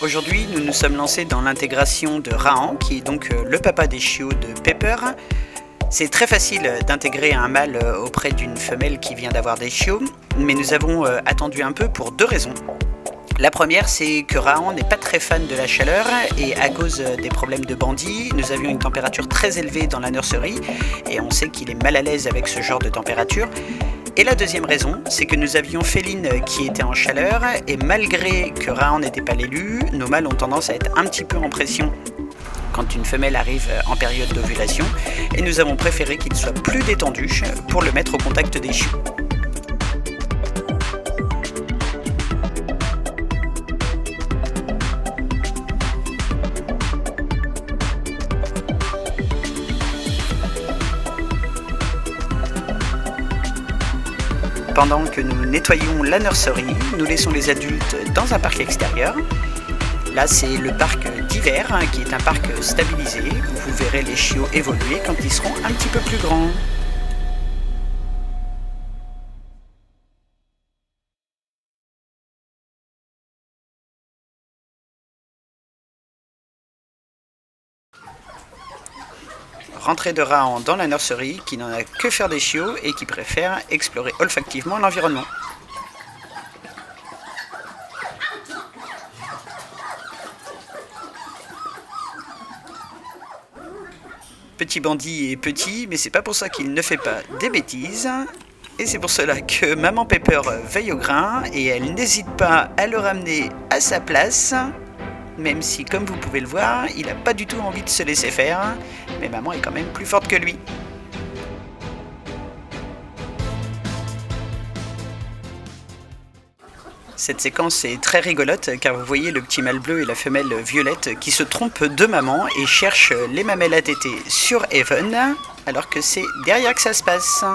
Aujourd'hui, nous nous sommes lancés dans l'intégration de Rahan, qui est donc le papa des chiots de Pepper. C'est très facile d'intégrer un mâle auprès d'une femelle qui vient d'avoir des chiots, mais nous avons attendu un peu pour deux raisons. La première, c'est que Rahan n'est pas très fan de la chaleur et à cause des problèmes de bandits, nous avions une température très élevée dans la nurserie et on sait qu'il est mal à l'aise avec ce genre de température. Et la deuxième raison, c'est que nous avions Féline qui était en chaleur et malgré que Rahan n'était pas l'élu, nos mâles ont tendance à être un petit peu en pression quand une femelle arrive en période d'ovulation et nous avons préféré qu'il soit plus détendu pour le mettre au contact des chiots. Pendant que nous nettoyons la nurserie, nous laissons les adultes dans un parc extérieur. Là, c'est le parc d'hiver, qui est un parc stabilisé, où vous verrez les chiots évoluer quand ils seront un petit peu plus grands. Rentrée de Rahan dans la nurserie, qui n'en a que faire des chiots et qui préfère explorer olfactivement l'environnement. Petit bandit est petit, mais c'est pas pour ça qu'il ne fait pas des bêtises. Et c'est pour cela que maman Pepper veille au grain et elle n'hésite pas à le ramener à sa place. Même si, comme vous pouvez le voir, il n'a pas du tout envie de se laisser faire, mais maman est quand même plus forte que lui. Cette séquence est très rigolote car vous voyez le petit mâle bleu et la femelle violette qui se trompent de maman et cherchent les mamelles à téter sur Even, alors que c'est derrière que ça se passe.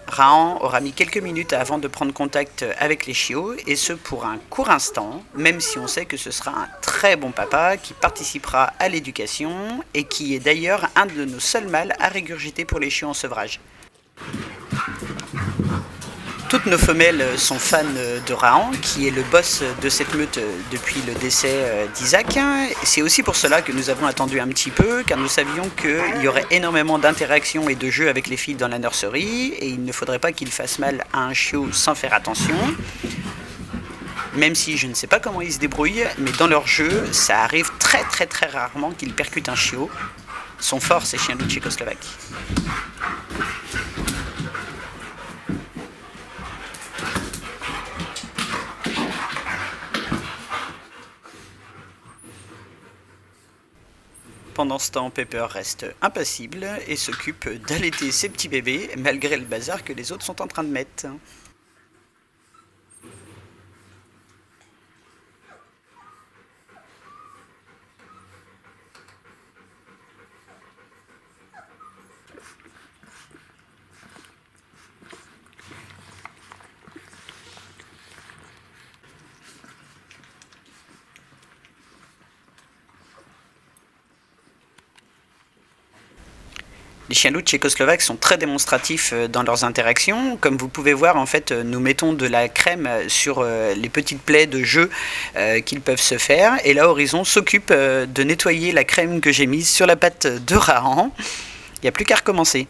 Rahan aura mis quelques minutes avant de prendre contact avec les chiots, et ce pour un court instant, même si on sait que ce sera un très bon papa qui participera à l'éducation et qui est d'ailleurs un de nos seuls mâles à régurgiter pour les chiots en sevrage. Toutes nos femelles sont fans de Rahan, qui est le boss de cette meute depuis le décès d'Isaac. C'est aussi pour cela que nous avons attendu un petit peu, car nous savions qu'il y aurait énormément d'interactions et de jeux avec les filles dans la nurserie, et il ne faudrait pas qu'il fasse mal à un chiot sans faire attention. Même si je ne sais pas comment ils se débrouillent, mais dans leur jeu, ça arrive très rarement qu'ils percutent un chiot. Sont forts ces chiens loups tchécoslovaques. Pendant ce temps, Pepper reste impassible et s'occupe d'allaiter ses petits bébés malgré le bazar que les autres sont en train de mettre. Les chiens loups tchécoslovaques sont très démonstratifs dans leurs interactions. Comme vous pouvez voir, en fait, nous mettons de la crème sur les petites plaies de jeu qu'ils peuvent se faire. Et là, Horizon s'occupe de nettoyer la crème que j'ai mise sur la patte de Rahan. Il n'y a plus qu'à recommencer.